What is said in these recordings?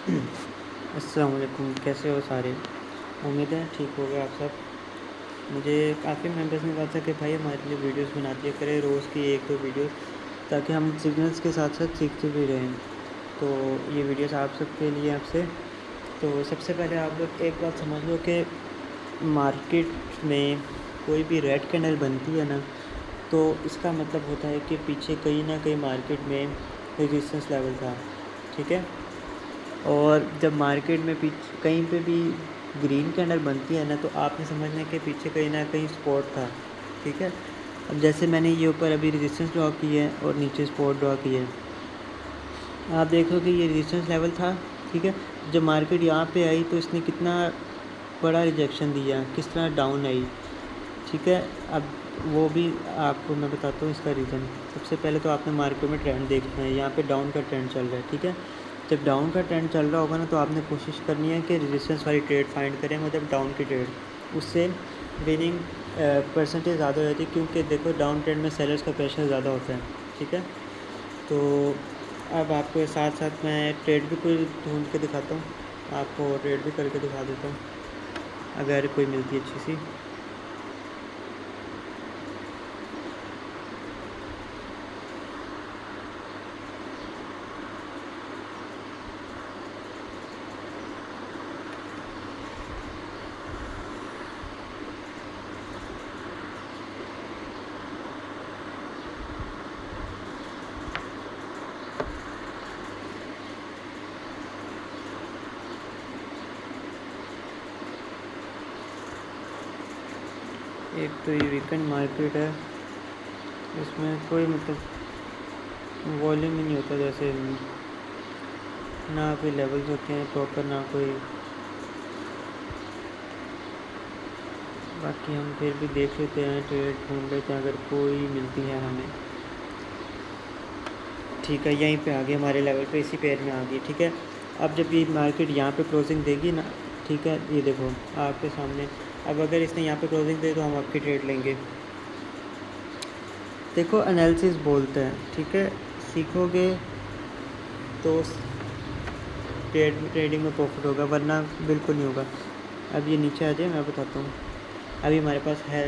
अस्सलाम वालेकुम, कैसे हो सारे। उम्मीद है ठीक हो गए आप सब। मुझे काफ़ी मेंबर्स ने कहा था कि भाई हमारे लिए वीडियोस बना दिया करें, रोज़ की 1-2 वीडियोस, ताकि हम सिग्नल्स के साथ साथ सीखते भी रहें। तो ये वीडियोस आप सबके लिए आपसे। तो सबसे पहले आप लोग एक बात समझ लो कि मार्केट में कोई भी रेड कैंडल बनती है ना, तो इसका मतलब होता है कि पीछे कहीं ना कहीं मार्केट में रेजिस्टेंस लेवल था। ठीक है। और जब मार्केट में पीछे कहीं पे भी ग्रीन कैंडल बनती है ना, तो आपने समझना है कि पीछे कहीं ना कहीं स्पॉट था। ठीक है। अब जैसे मैंने ये ऊपर अभी रेजिस्टेंस ड्रॉ की है और नीचे स्पॉट ड्रॉ की है, आप देख लो कि ये रेजिस्टेंस लेवल था। ठीक है। जब मार्केट यहाँ पे आई तो इसने कितना बड़ा रिजेक्शन दिया, किस तरह डाउन आई। ठीक है। अब वो भी आपको मैं बताता हूँ इसका रीज़न। सबसे पहले तो आपने मार्केट में ट्रेंड देखना है, यहाँ पे डाउन का ट्रेंड चल रहा है। ठीक है। जब डाउन का ट्रेंड चल रहा होगा ना, तो आपने कोशिश करनी है कि रेजिस्टेंस वाली ट्रेड फाइंड करें, मतलब डाउन की ट्रेड। उससे विनिंग परसेंटेज ज़्यादा हो जाती है, क्योंकि देखो डाउन ट्रेंड में सेलर्स का प्रेशर ज़्यादा होता है। ठीक है। तो अब आपको साथ साथ मैं ट्रेड भी कोई ढूंढ के दिखाता हूँ, आपको ट्रेड भी करके दिखा देता हूँ अगर कोई मिलती है अच्छी सी। एक तो ये वीकेंड मार्केट है, इसमें कोई मतलब वॉल्यूम ही नहीं होता, जैसे ना कोई लेवल्स होते हैं प्रॉपर, ना कोई। बाकी हम फिर भी देख लेते हैं, ट्रेड ढूंढ लेते हैं अगर कोई मिलती है हमें। ठीक है, यहीं पे आ गई हमारे लेवल पे, इसी पेयर में आ गई। ठीक है। अब जब ये मार्केट यहाँ पे क्लोजिंग देगी ना, ठीक है, ये देखो आपके सामने। अब अगर इसने यहाँ पे क्लोजिंग दे तो हम आपकी ट्रेड लेंगे। देखो एनालिसिस बोलते हैं, ठीक है, सीखोगे तो ट्रेडिंग में प्रॉफिट होगा, वरना बिल्कुल नहीं होगा। अब ये नीचे आ जाए, मैं बताता हूँ। अभी हमारे पास है।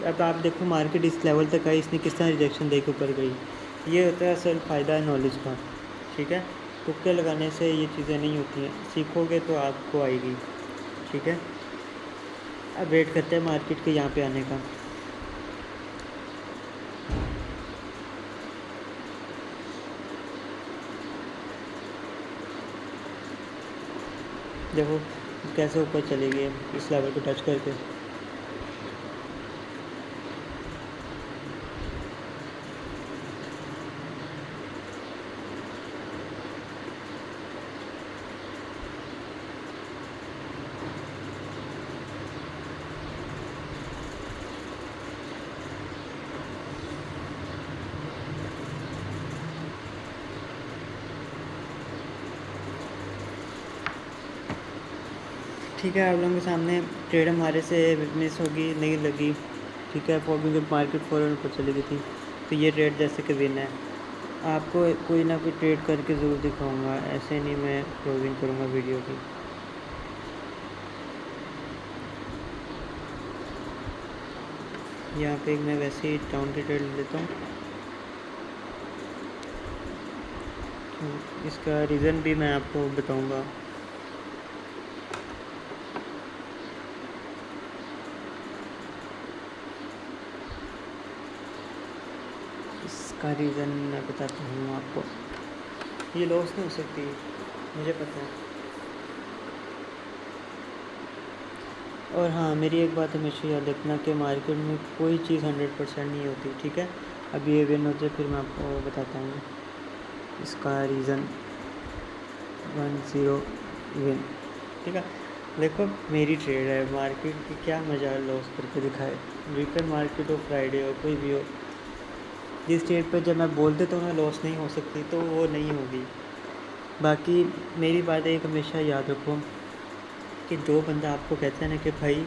अब आप देखो मार्केट इस लेवल तक आई, इसने किस तरह रिजेक्शन दे के ऊपर गई। ये होता है असल फ़ायदा है नॉलेज का। ठीक है। तुक्के लगाने से ये चीज़ें नहीं होती हैं, सीखोगे तो आपको आएगी। ठीक है। अब वेट करते हैं मार्केट के यहाँ पे आने का। देखो कैसे ऊपर चले गए इस लेवल को टच करके। ठीक है, आप लोगों के सामने ट्रेड हमारे से मिस होगी, नहीं लगी। ठीक है, क्योंकि मार्केट फ़ौरन ऊपर चली गई थी, तो ये ट्रेड जैसे कि विन है। आपको कोई ना कोई ट्रेड करके ज़रूर दिखाऊंगा, ऐसे नहीं मैं क्लोजिंग करूँगा वीडियो की। यहाँ पे मैं वैसे ही डाउन की ट्रेड ले लेता हूँ। तो इसका रीज़न भी मैं आपको बताऊँगा। इसका रीज़न मैं बताता हूँ आपको। ये लॉस नहीं हो सकती, मुझे पता है। और हाँ, मेरी एक बात हमेशा याद रखना कि मार्केट में कोई चीज़ 100% नहीं होती। ठीक है। अब ये विन हो जाए फिर मैं आपको बताता हूँ इसका रीज़न। 1-0 विन। ठीक है। देखो मेरी ट्रेड है, मार्केट की क्या मज़ा लॉस करके दिखाए। वीकेंड मार्केट हो, फ्राइडे हो, कोई भी हो, जिस ट्रेड पर जब मैं बोल देता हूँ ना लॉस नहीं हो सकती, तो वो नहीं होगी। बाकी मेरी बात एक हमेशा याद रखो कि जो बंदा आपको कहता है ना कि भाई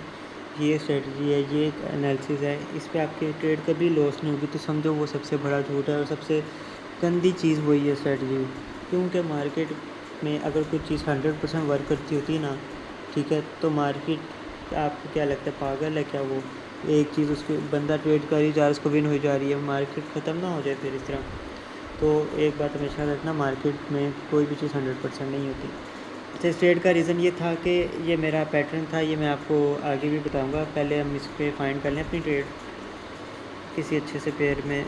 ये स्ट्रेटजी है, ये एक एनालिसिस है, इस पे आपकी ट्रेड कभी लॉस नहीं होगी, तो समझो वो सबसे बड़ा झूठ है, और सबसे गंदी चीज़ वही है स्ट्रेटजी। क्योंकि मार्केट में अगर कोई चीज़ 100% वर्क करती होती है ना, ठीक है, तो मार्केट आपको क्या लगता है पागल है क्या वो? एक चीज़ उसके बंदा ट्रेड कर ही जा रहा है, उसको विन हो जा रही है, मार्केट ख़त्म ना हो जाए फिर इस तरह। तो एक बात हमेशा रखना, मार्केट में कोई भी चीज़ 100% नहीं होती। अच्छा, इस ट्रेड का रीज़न ये था कि ये मेरा पैटर्न था, ये मैं आपको आगे भी बताऊंगा। पहले हम इस पर फाइंड कर लें अपनी ट्रेड किसी अच्छे से पेयर में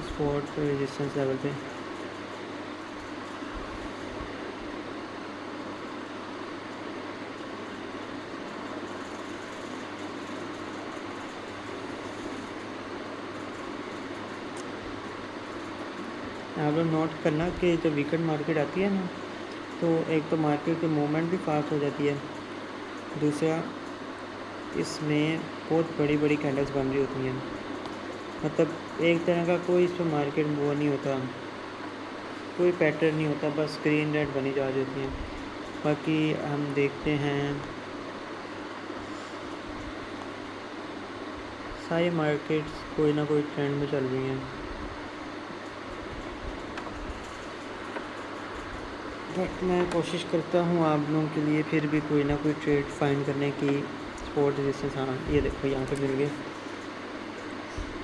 स्पॉट रेजिस्टेंस लेवल पे। आप लोग नोट करना कि जब वीकेंड मार्केट आती है ना, तो एक तो मार्केट की मूवमेंट भी फास्ट हो जाती है, दूसरा इसमें बहुत बड़ी बड़ी कैंडल्स बन रही होती हैं। मतलब एक तरह का कोई इस पर मार्केट वो नहीं होता, कोई पैटर्न नहीं होता, बस ग्रीन रेड बनी जा रही होती हैं। बाकी हम देखते हैं सारी मार्केट्स कोई ना कोई ट्रेंड में चल रही हैं। बट मैं कोशिश करता हूँ आप लोगों के लिए फिर भी कोई ना कोई ट्रेड फाइंड करने की। स्पॉट रेजिस्टेंस, हाँ ये देखो यहाँ पे मिल गए।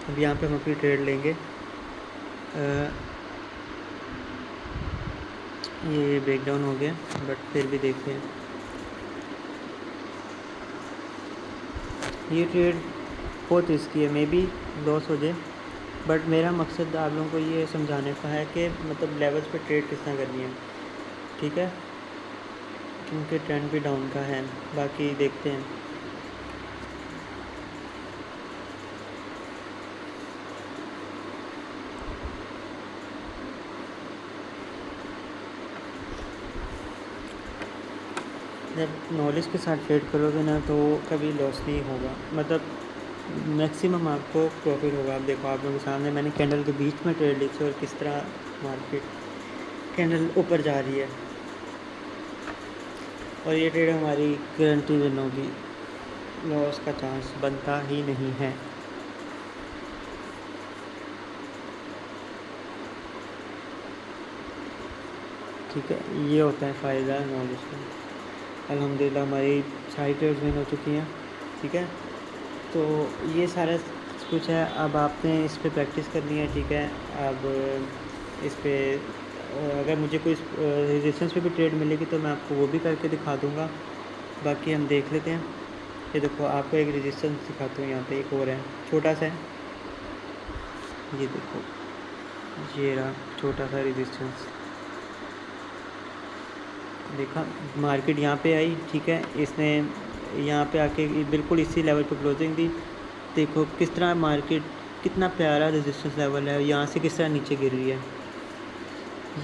अब यहाँ पे हम अपनी ट्रेड लेंगे। ये ब्रेकडाउन हो गया, बट फिर भी देखते हैं। ये ट्रेड बहुत रिस्की है, मे बी लॉस हो जाए, बट मेरा मकसद आप लोगों को ये समझाने का है कि मतलब लेवल्स पे ट्रेड किस तरह करनी है, ठीक है, क्योंकि ट्रेंड भी डाउन का है। बाकी देखते हैं। जब नॉलेज के साथ ट्रेड करोगे ना तो कभी लॉस नहीं होगा, मतलब मैक्सिमम आपको प्रॉफिट होगा। आप देखो, आप लोगों के सामने मैंने कैंडल के बीच में ट्रेड ली थी और किस तरह मार्केट कैंडल ऊपर जा रही है, और ये ट्रेड हमारी गारंटी विन होगी, लॉस का चांस बनता ही नहीं है। ठीक है, ये होता है फ़ायदा नॉलेज का। अल्हम्दुलिल्लाह हमारी सारी ट्रेड्स विन हो चुकी हैं, ठीक है। तो ये सारा कुछ है, अब आपने इस पे प्रैक्टिस करनी है, ठीक है। अब इस पे अगर मुझे कोई रेजिस्टेंस पे भी ट्रेड मिलेगी तो मैं आपको वो भी करके दिखा दूँगा। बाकी हम देख लेते हैं। ये देखो, आपको एक रेजिस्टेंस दिखाता हूँ, यहाँ पे एक और है, छोटा सा है, ये देखो, ये रहा छोटा सा रेजिस्टेंस। देखा, मार्केट यहाँ पे आई, ठीक है, इसने यहाँ पे आके बिल्कुल इसी लेवल पे क्लोजिंग दी। देखो किस तरह मार्केट, कितना प्यारा रेजिस्टेंस लेवल है, यहाँ से किस तरह नीचे गिर रही है।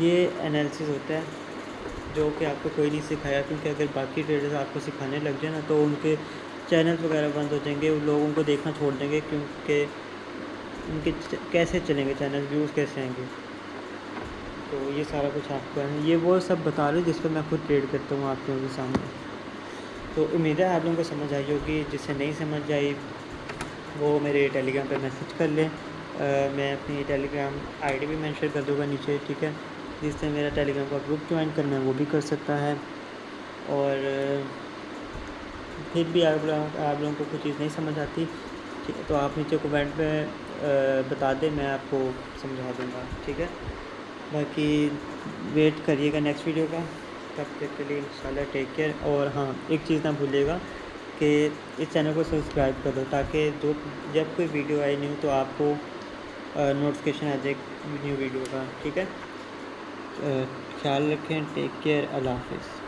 ये एनालिसिस होता है जो कि आपको कोई नहीं सिखाया, क्योंकि अगर बाकी ट्रेडर्स आपको सिखाने लग जाए ना तो उनके चैनल्स वगैरह बंद हो जाएंगे, उन लोगों को देखना छोड़ देंगे, क्योंकि उनके कैसे चलेंगे चैनल, व्यूज़ कैसे आएंगे। तो ये सारा कुछ आपको है, ये वो सब बता रहे जिस पर मैं खुद ट्रेड करता हूँ आप लोगों के सामने। तो उम्मीद है आप लोगों को समझ आई होगी। जिससे नहीं समझ आई वो मेरे टेलीग्राम पे मैसेज कर लें। मैं अपनी टेलीग्राम आईडी भी मेंशन कर दूँगा नीचे, ठीक है। जिससे मेरा टेलीग्राम का ग्रुप ज्वाइन करना है वो भी कर सकता है। और फिर भी आप लोगों को कुछ चीज़ नहीं समझ आती, ठीक है, तो आप नीचे कमेंट में बता दें, मैं आपको समझा दूँगा, ठीक है। बाकी वेट करिएगा नेक्स्ट वीडियो का, तब तक के लिए इंशाल्लाह टेक केयर। और हाँ, एक चीज़ ना भूलिएगा कि इस चैनल को सब्सक्राइब कर दो, ताकि जब कोई वीडियो आए न्यू तो आपको नोटिफिकेशन आ जाए न्यू वीडियो का, ठीक है। ख्याल रखें, टेक केयर, अल्लाह हाफिज़।